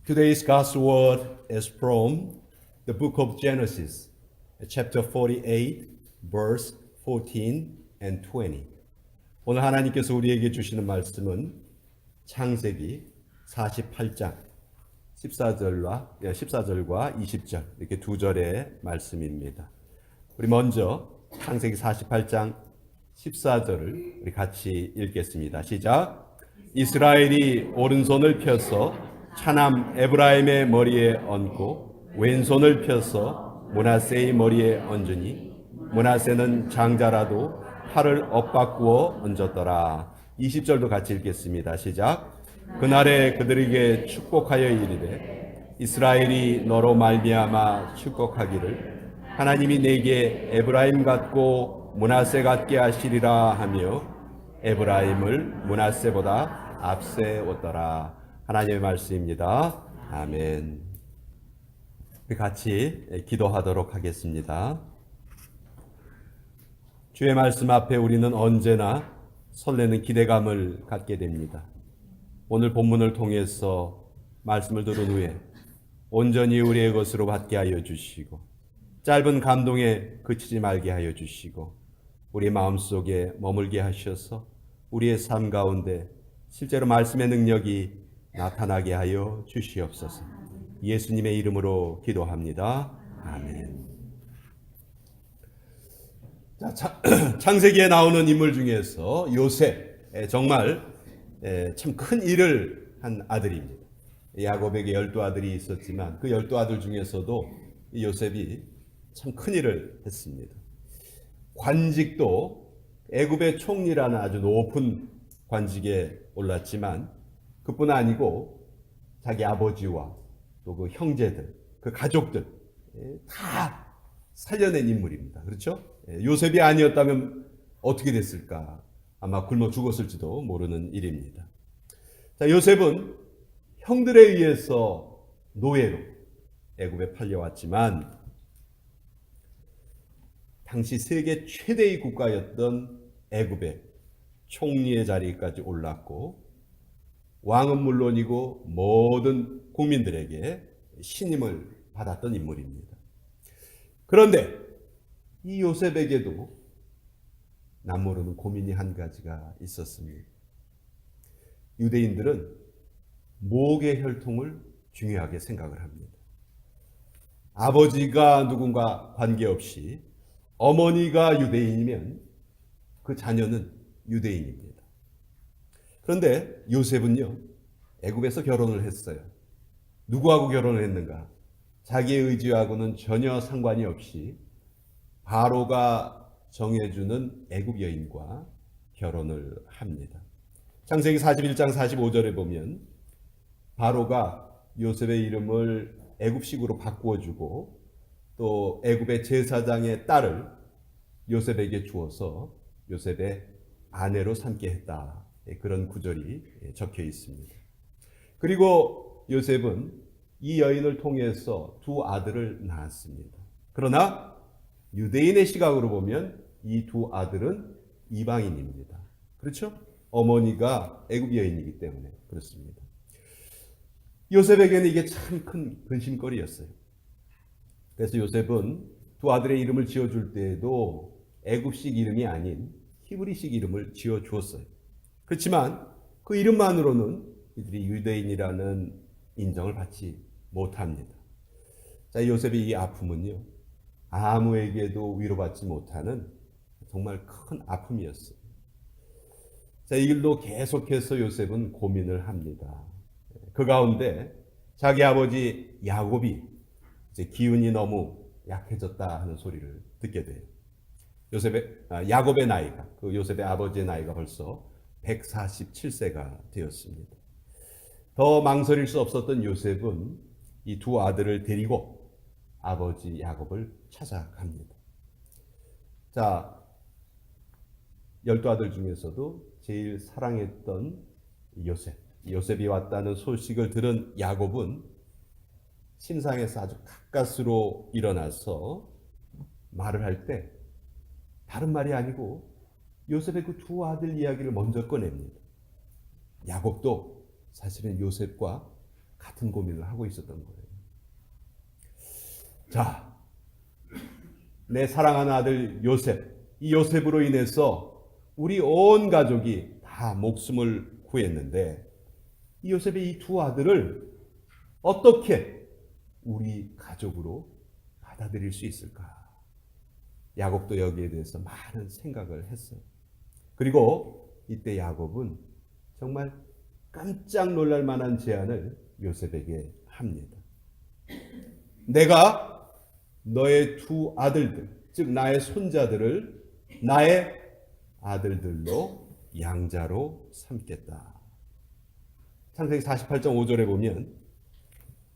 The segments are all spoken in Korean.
Today's God's word is from the book of Genesis, chapter 48, verse 14 and 20. 오늘 하나님께서 우리에게 주시는 말씀은 창세기 48장 14절과 20절 이렇게 두 절의 말씀입니다. 우리 먼저 창세기 48장 14절을 우리 같이 읽겠습니다. 시작. 이스라엘이 오른손을 펴서 차남 에브라임의 머리에 얹고 왼손을 펴서 므낫세의 머리에 얹으니 므낫세는 장자라도 팔을 엇바꾸어 얹었더라. 20절도 같이 읽겠습니다. 시작. 그날에 그들에게 축복하여 이르되 이스라엘이 너로 말미암아 축복하기를 하나님이 내게 에브라임 같고 므낫세 같게 하시리라 하며 에브라임을 므낫세보다 앞세웠더라. 하나님의 말씀입니다. 아멘. 우리 같이 기도하도록 하겠습니다. 주의 말씀 앞에 우리는 언제나 설레는 기대감을 갖게 됩니다. 오늘 본문을 통해서 말씀을 들은 후에 온전히 우리의 것으로 받게 하여 주시고 짧은 감동에 그치지 말게 하여 주시고 우리 마음속에 머물게 하셔서 우리의 삶 가운데 실제로 말씀의 능력이 나타나게 하여 주시옵소서. 예수님의 이름으로 기도합니다. 아멘. 자, 창세기에 나오는 인물 중에서 요셉, 정말 참 큰 일을 한 아들입니다. 야곱에게 12아들이 있었지만 그 12아들 중에서도 요셉이 참 큰 일을 했습니다. 관직도 애굽의 총리라는 아주 높은 관직에 올랐지만 그뿐 아니고 자기 아버지와 또 그 형제들, 그 가족들 다 살려낸 인물입니다. 그렇죠? 요셉이 아니었다면 어떻게 됐을까? 아마 굶어 죽었을지도 모르는 일입니다. 자, 요셉은 형들에 의해서 노예로 애굽에 팔려왔지만 당시 세계 최대의 국가였던 애굽의 총리의 자리까지 올랐고 왕은 물론이고 모든 국민들에게 신임을 받았던 인물입니다. 그런데 이 요셉에게도 남모르는 고민이 한 가지가 있었습니다. 유대인들은 목의 혈통을 중요하게 생각을 합니다. 아버지가 누군가 관계없이 어머니가 유대인이면 그 자녀는 유대인입니다. 그런데 요셉은요, 애굽에서 결혼을 했어요. 누구하고 결혼을 했는가? 자기의 의지하고는 전혀 상관이 없이 바로가 정해주는 애굽 여인과 결혼을 합니다. 창세기 41장 45절에 보면 바로가 요셉의 이름을 애굽식으로 바꾸어주고 또 애굽의 제사장의 딸을 요셉에게 주어서 요셉의 아내로 삼게 했다. 그런 구절이 적혀 있습니다. 그리고 요셉은 이 여인을 통해서 두 아들을 낳았습니다. 그러나 유대인의 시각으로 보면 이 두 아들은 이방인입니다. 그렇죠? 어머니가 애굽 여인이기 때문에 그렇습니다. 요셉에게는 이게 참 큰 근심거리였어요. 그래서 요셉은 두 아들의 이름을 지어줄 때에도 애굽식 이름이 아닌 히브리식 이름을 지어주었어요. 그렇지만 그 이름만으로는 이들이 유대인이라는 인정을 받지 못합니다. 자, 요셉의 이 아픔은요, 아무에게도 위로받지 못하는 정말 큰 아픔이었어요. 자, 이 길도 계속해서 요셉은 고민을 합니다. 그 가운데 자기 아버지 야곱이 이제 기운이 너무 약해졌다 하는 소리를 듣게 돼요. 야곱의 나이가, 그 요셉의 아버지의 나이가 벌써 147세가 되었습니다. 더 망설일 수 없었던 요셉은 이 두 아들을 데리고 아버지 야곱을 찾아갑니다. 자, 12아들 중에서도 제일 사랑했던 요셉이 왔다는 소식을 들은 야곱은 침상에서 아주 가까스로 일어나서 말을 할 때 다른 말이 아니고 요셉의 그 두 아들 이야기를 먼저 꺼냅니다. 야곱도 사실은 요셉과 같은 고민을 하고 있었던 거예요. 자, 내 사랑하는 아들 요셉, 이 요셉으로 인해서 우리 온 가족이 다 목숨을 구했는데 이 요셉의 이 두 아들을 어떻게 우리 가족으로 받아들일 수 있을까? 야곱도 여기에 대해서 많은 생각을 했어요. 그리고 이때 야곱은 정말 깜짝 놀랄 만한 제안을 요셉에게 합니다. 내가 너의 두 아들들, 즉 나의 손자들을 나의 아들들로 양자로 삼겠다. 창세기 48장 5절에 보면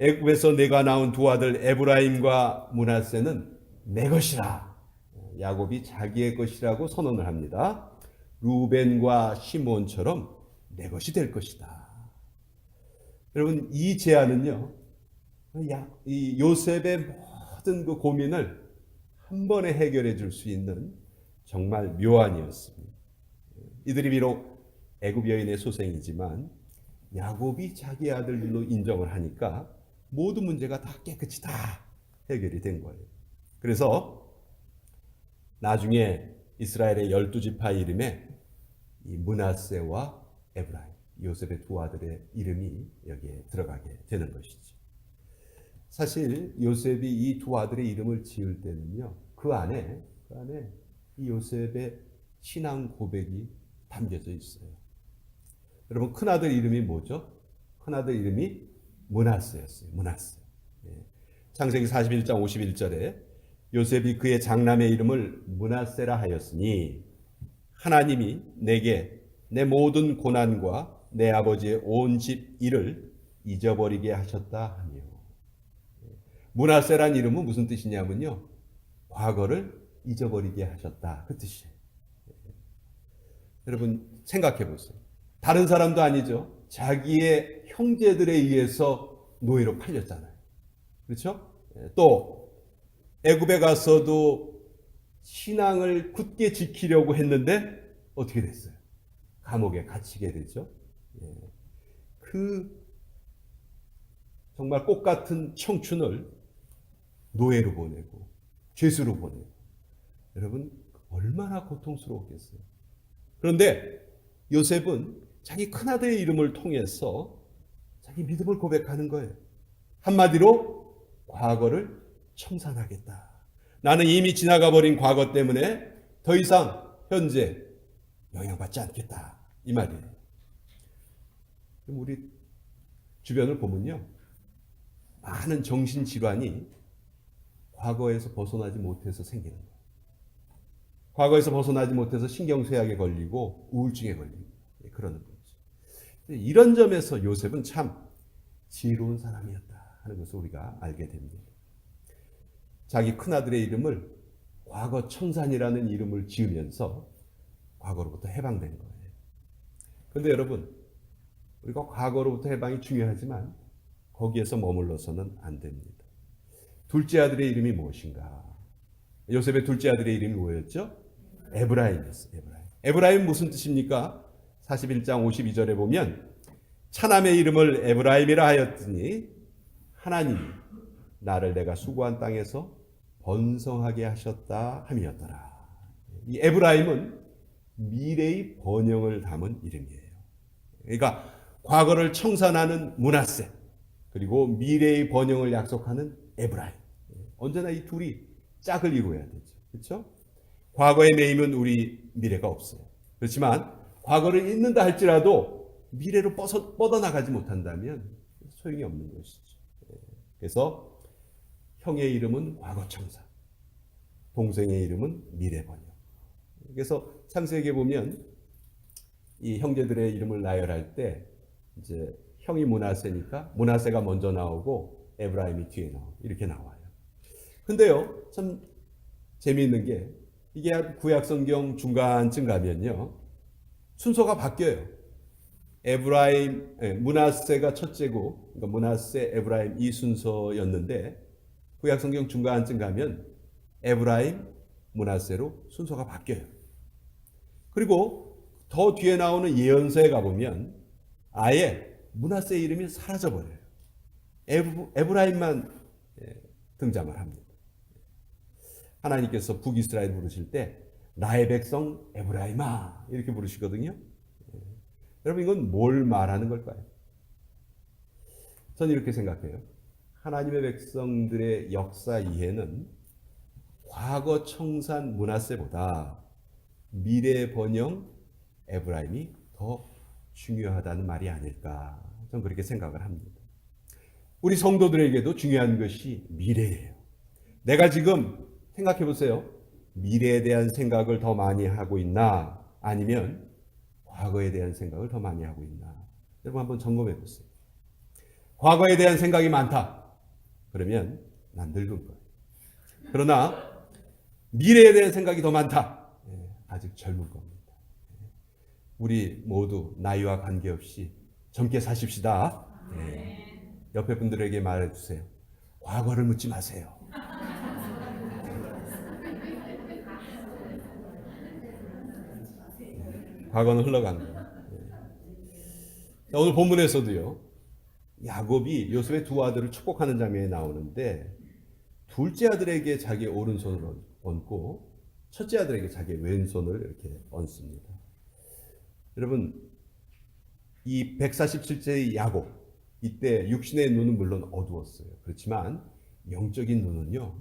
애굽에서 내가 낳은 두 아들 에브라임과 므낫세는 내 것이라. 야곱이 자기의 것이라고 선언을 합니다. 루벤과 시몬처럼 내 것이 될 것이다. 여러분, 이 제안은요, 이 요셉의 모든 그 고민을 한 번에 해결해 줄 수 있는 정말 묘안이었습니다. 이들이 비록 애굽 여인의 소생이지만 야곱이 자기 아들로 인정을 하니까 모든 문제가 다 깨끗이 다 해결이 된 거예요. 그래서 나중에 이스라엘의 12지파 이름에 이 므낫세와 에브라임, 요셉의 두 아들의 이름이 여기에 들어가게 되는 것이죠. 사실 요셉이 이 두 아들의 이름을 지을 때는요, 그 안에 이 요셉의 신앙 고백이 담겨져 있어요. 여러분, 큰아들 이름이 뭐죠? 큰아들 이름이 므낫세였어요. 므낫세. 창세기 41장 51절에 요셉이 그의 장남의 이름을 므낫세라 하였으니 하나님이 내게 내 모든 고난과 내 아버지의 온 집 일을 잊어버리게 하셨다 하며. 므낫세란 이름은 무슨 뜻이냐면요, 과거를 잊어버리게 하셨다, 그 뜻이에요. 여러분 생각해 보세요. 다른 사람도 아니죠. 자기의 형제들에 의해서 노예로 팔렸잖아요. 그렇죠? 또 애굽에 가서도 신앙을 굳게 지키려고 했는데 어떻게 됐어요? 감옥에 갇히게 되죠. 그 정말 꽃 같은 청춘을 노예로 보내고 죄수로 보내고, 여러분 얼마나 고통스러웠겠어요. 그런데 요셉은 자기 큰아들의 이름을 통해서 자기 믿음을 고백하는 거예요. 한마디로 과거를 청산하겠다. 나는 이미 지나가 버린 과거 때문에 더 이상 현재 영향받지 않겠다, 이 말이에요. 우리 주변을 보면요, 많은 정신질환이 과거에서 벗어나지 못해서 생기는 거예요. 과거에서 벗어나지 못해서 신경쇠약에 걸리고 우울증에 걸리고 그러는 거죠. 이런 점에서 요셉은 참 지혜로운 사람이었다 하는 것을 우리가 알게 됩니다. 자기 큰아들의 이름을 과거 청산이라는 이름을 지으면서 과거로부터 해방된 거예요. 그런데 여러분, 우리가 과거로부터 해방이 중요하지만 거기에서 머물러서는 안 됩니다. 둘째 아들의 이름이 무엇인가? 요셉의 둘째 아들의 이름이 뭐였죠? 에브라임이었어요. 에브라임 무슨 뜻입니까? 41장 52절에 보면 차남의 이름을 에브라임이라 하였더니 하나님이 나를 내가 수고한 땅에서 번성하게 하셨다 함이었더라. 이 에브라임은 미래의 번영을 담은 이름이에요. 그러니까 과거를 청산하는 므낫세, 그리고 미래의 번영을 약속하는 에브라임. 언제나 이 둘이 짝을 이루어야 되죠. 그렇죠? 과거에 매이면 우리 미래가 없어요. 그렇지만 과거를 잊는다 할지라도 미래로 뻗어나가지 못한다면 소용이 없는 것이죠. 그래서 형의 이름은 과거청산, 동생의 이름은 미래번영. 그래서 창세기에 보면 이 형제들의 이름을 나열할 때 이제 형이 므낫세니까 므낫세가 먼저 나오고 에브라임이 뒤에 나오고 이렇게 나와요. 근데요, 참 재미있는 게 이게 구약성경 중간쯤 가면요, 순서가 바뀌어요. 므낫세가 첫째고, 그러니까 므낫세, 에브라임 이 순서였는데 구약성경 중간쯤 가면 에브라임, 므낫세로 순서가 바뀌어요. 그리고 더 뒤에 나오는 예언서에 가보면 아예 므낫세 이름이 사라져버려요. 에브라임만 등장을 합니다. 하나님께서 북이스라엘 부르실 때 나의 백성 에브라임아 이렇게 부르시거든요. 여러분 이건 뭘 말하는 걸까요? 저는 이렇게 생각해요. 하나님의 백성들의 역사 이해는 과거 청산 므낫세보다 미래 번영 에브라임이 더 중요하다는 말이 아닐까 저는 그렇게 생각을 합니다. 우리 성도들에게도 중요한 것이 미래예요. 내가 지금 생각해 보세요. 미래에 대한 생각을 더 많이 하고 있나 아니면 과거에 대한 생각을 더 많이 하고 있나 여러분 한번 점검해 보세요. 과거에 대한 생각이 많다. 그러면 난 늙은 거예요. 그러나 미래에 대한 생각이 더 많다. 아직 젊은 겁니다. 우리 모두 나이와 관계없이 젊게 사십시다. 옆에 분들에게 말해주세요. 과거를 묻지 마세요. 과거는 흘러간 거예요. 오늘 본문에서도요. 야곱이 요셉의 두 아들을 축복하는 장면이 나오는데 둘째 아들에게 자기 오른손을 얹고 첫째 아들에게 자기 왼손을 이렇게 얹습니다. 여러분 이 147세의 야곱 이때 육신의 눈은 물론 어두웠어요. 그렇지만 영적인 눈은요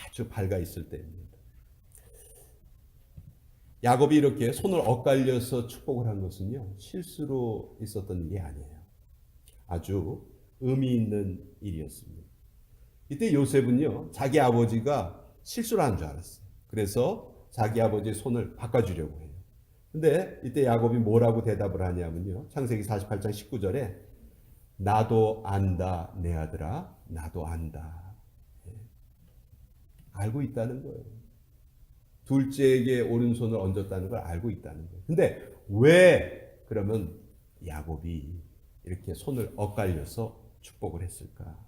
아주 밝아 있을 때입니다. 야곱이 이렇게 손을 엇갈려서 축복을 한 것은요 실수로 있었던 일이 아니에요. 아주 의미 있는 일이었습니다. 이때 요셉은요 자기 아버지가 실수를 한 줄 알았어요. 그래서 자기 아버지의 손을 바꿔주려고 해요. 근데 이때 야곱이 뭐라고 대답을 하냐면요 창세기 48장 19절에 나도 안다 내 아들아 나도 안다. 알고 있다는 거예요. 둘째에게 오른손을 얹었다는 걸 알고 있다는 거예요. 근데 왜 그러면 야곱이 이렇게 손을 엇갈려서 축복을 했을까?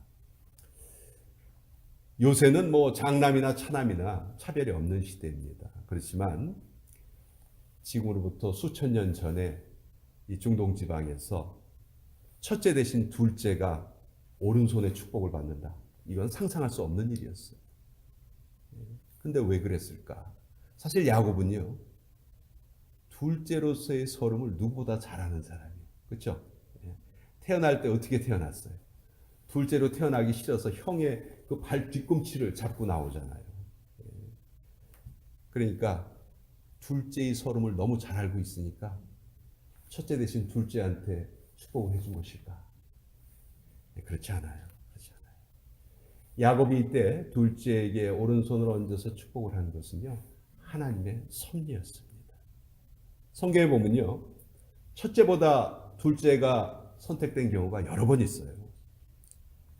요새는 뭐 장남이나 차남이나 차별이 없는 시대입니다. 그렇지만 지금으로부터 수천 년 전에 이 중동 지방에서 첫째 대신 둘째가 오른손에 축복을 받는다. 이건 상상할 수 없는 일이었어요. 근데 왜 그랬을까? 사실 야곱은요. 둘째로서의 서름을 누구보다 잘하는 사람이에요. 그렇죠? 태어날 때 어떻게 태어났어요? 둘째로 태어나기 싫어서 형의 그 발 뒤꿈치를 잡고 나오잖아요. 그러니까 둘째의 서름을 너무 잘 알고 있으니까 첫째 대신 둘째한테 축복을 해준 것일까? 그렇지 않아요. 그렇지 않아요. 야곱이 이때 둘째에게 오른손을 얹어서 축복을 한 것은요. 하나님의 섭리였습니다. 성경에 보면요. 첫째보다 둘째가 선택된 경우가 여러 번 있어요.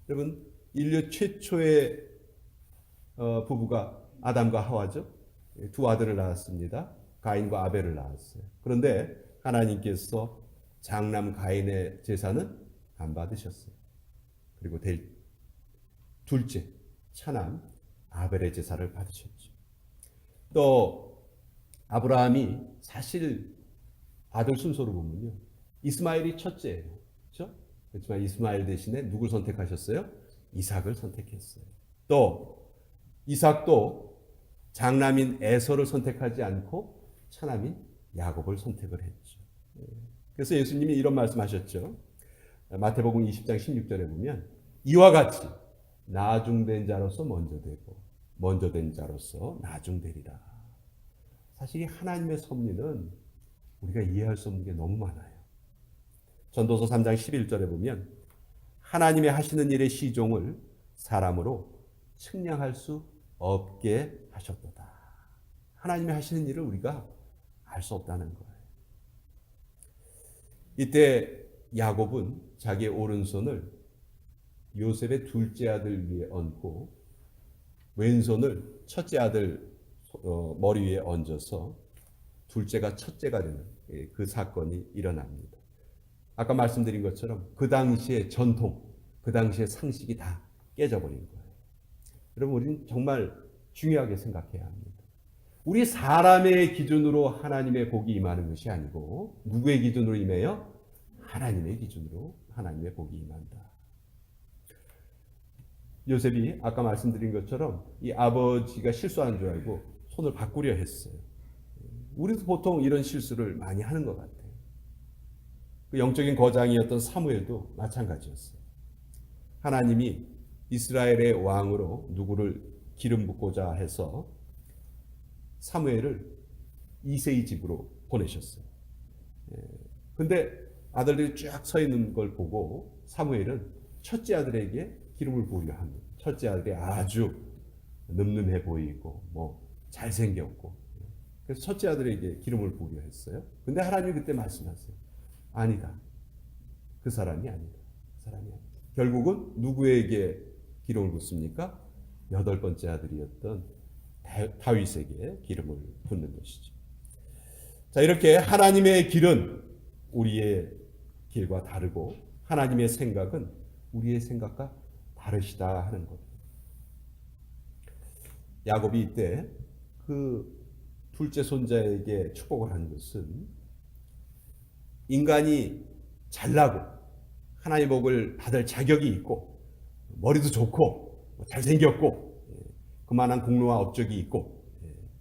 여러분 인류 최초의 부부가 아담과 하와죠. 두 아들을 낳았습니다. 가인과 아벨을 낳았어요. 그런데 하나님께서 장남 가인의 제사는 안 받으셨어요. 그리고 둘째 차남 아벨의 제사를 받으셨죠. 또 아브라함이 사실 아들 순서로 보면요. 이스마엘이 첫째예요. 그렇죠? 그렇지만 이스마엘 대신에 누굴 선택하셨어요? 이삭을 선택했어요. 또 이삭도 장남인 에서를 선택하지 않고 차남인 야곱을 선택을 했죠. 그래서 예수님이 이런 말씀하셨죠. 마태복음 20장 16절에 보면 이와 같이 나중된 자로서 먼저 되고 먼저 된 자로서 나중되리라. 사실 이 하나님의 섭리는 우리가 이해할 수 없는 게 너무 많아요. 전도서 3장 11절에 보면 하나님의 하시는 일의 시종을 사람으로 측량할 수 없게 하셨도다. 하나님의 하시는 일을 우리가 알 수 없다는 거예요. 이때 야곱은 자기의 오른손을 요셉의 둘째 아들 위에 얹고 왼손을 첫째 아들 머리 위에 얹어서 둘째가 첫째가 되는 그 사건이 일어납니다. 아까 말씀드린 것처럼 그 당시의 전통, 그 당시의 상식이 다 깨져버린 거예요. 여러분 우리는 정말 중요하게 생각해야 합니다. 우리 사람의 기준으로 하나님의 복이 임하는 것이 아니고 누구의 기준으로 임해요? 하나님의 기준으로 하나님의 복이 임한다. 요셉이 아까 말씀드린 것처럼 이 아버지가 실수한 줄 알고 손을 바꾸려 했어요. 우리도 보통 이런 실수를 많이 하는 것 같아요. 그 영적인 거장이었던 사무엘도 마찬가지였어요. 하나님이 이스라엘의 왕으로 누구를 기름 붓고자 해서 사무엘을 이새의 집으로 보내셨어요. 근데 아들들이 쫙 서 있는 걸 보고 사무엘은 첫째 아들에게 기름을 부으려 합니다. 첫째 아들이 아주 늠름해 보이고 잘생겼고, 그래서 첫째 아들에게 기름을 부으려 했어요. 근데 하나님이 그때 말씀하세요. 아니다. 그 사람이 아니다. 그 사람이 아니다. 결국은 누구에게 기름을 붓습니까? 8번째 아들이었던 다윗에게 기름을 붓는 것이죠. 자, 이렇게 하나님의 길은 우리의 길과 다르고 하나님의 생각은 우리의 생각과 다르시다 하는 겁니다. 야곱이 이때 그 둘째 손자에게 축복을 한 것은 인간이 잘나고 하나님의 복을 받을 자격이 있고 머리도 좋고 잘생겼고 그만한 공로와 업적이 있고,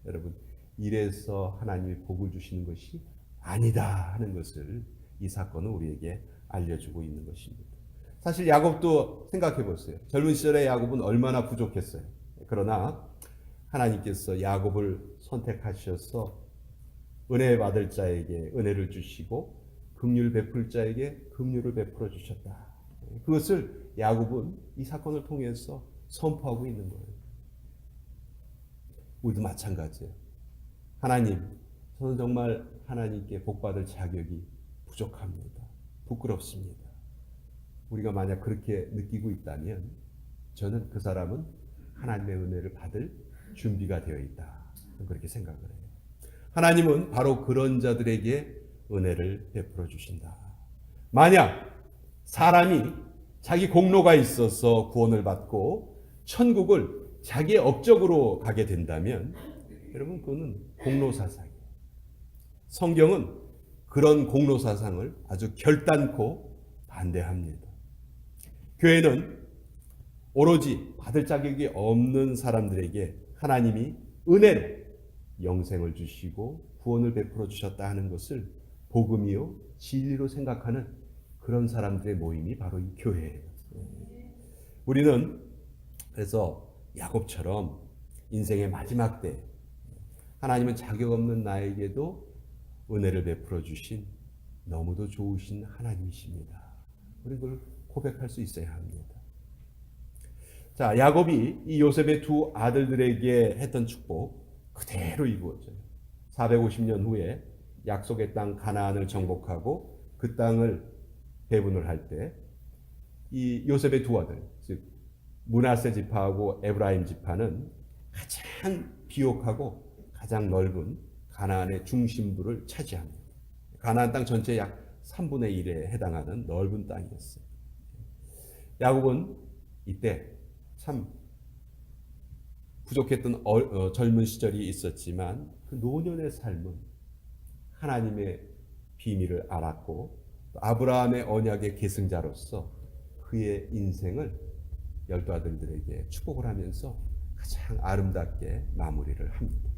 여러분, 이래서 하나님이 복을 주시는 것이 아니다 하는 것을 이 사건은 우리에게 알려주고 있는 것입니다. 사실 야곱도 생각해 보세요. 젊은 시절에 야곱은 얼마나 부족했어요. 그러나 하나님께서 야곱을 선택하셔서 은혜 받을 자에게 은혜를 주시고 긍휼 베풀 자에게 긍휼을 베풀어 주셨다. 그것을 야곱은 이 사건을 통해서 선포하고 있는 거예요. 우리도 마찬가지예요. 하나님, 저는 정말 하나님께 복받을 자격이 부족합니다. 부끄럽습니다. 우리가 만약 그렇게 느끼고 있다면 저는 그 사람은 하나님의 은혜를 받을 준비가 되어 있다. 그렇게 생각을 해요. 하나님은 바로 그런 자들에게 은혜를 베풀어 주신다. 만약 사람이 자기 공로가 있어서 구원을 받고 천국을 자기의 업적으로 가게 된다면 여러분, 그거는 공로사상이에요. 성경은 그런 공로사상을 아주 결단코 반대합니다. 교회는 오로지 받을 자격이 없는 사람들에게 하나님이 은혜로 영생을 주시고 구원을 베풀어 주셨다 하는 것을 복음이요 진리로 생각하는 그런 사람들의 모임이 바로 이 교회예요. 우리는 그래서 야곱처럼 인생의 마지막 때 하나님은 자격 없는 나에게도 은혜를 베풀어 주신 너무도 좋으신 하나님이십니다. 우리는 그걸 고백할 수 있어야 합니다. 자, 야곱이 이 요셉의 두 아들들에게 했던 축복 그대로 이루어져요. 450년 후에 약속의 땅 가나안을 정복하고 그 땅을 배분을 할 때 이 요셉의 두 아들, 즉 므낫세 지파하고 에브라임 지파는 가장 비옥하고 가장 넓은 가나안의 중심부를 차지합니다. 가나안 땅 전체의 약 3분의 1에 해당하는 넓은 땅이었어요. 야곱은 이때 참 부족했던 젊은 시절이 있었지만 그 노년의 삶은 하나님의 비밀을 알았고 아브라함의 언약의 계승자로서 그의 인생을 12아들들에게 축복을 하면서 가장 아름답게 마무리를 합니다.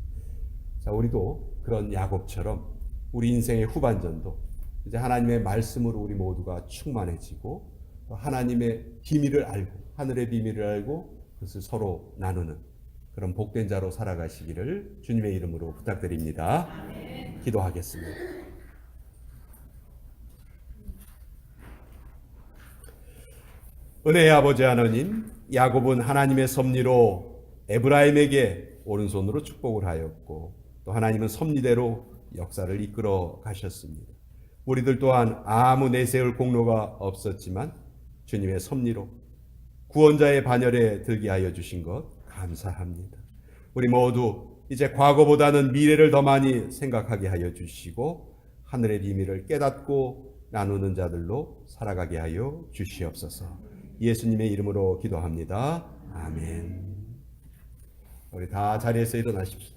자, 우리도 그런 야곱처럼 우리 인생의 후반전도 이제 하나님의 말씀으로 우리 모두가 충만해지고 하나님의 비밀을 알고 하늘의 비밀을 알고 그것을 서로 나누는 그런 복된 자로 살아가시기를 주님의 이름으로 부탁드립니다. 아멘. 기도하겠습니다. 은혜의 아버지 하나님, 야곱은 하나님의 섭리로 에브라임에게 오른손으로 축복을 하였고 또 하나님은 섭리대로 역사를 이끌어 가셨습니다. 우리들 또한 아무 내세울 공로가 없었지만 주님의 섭리로 구원자의 반열에 들게 하여 주신 것 감사합니다. 우리 모두 이제 과거보다는 미래를 더 많이 생각하게 하여 주시고 하늘의 비밀을 깨닫고 나누는 자들로 살아가게 하여 주시옵소서. 예수님의 이름으로 기도합니다. 아멘. 우리 다 자리에서 일어나십시오.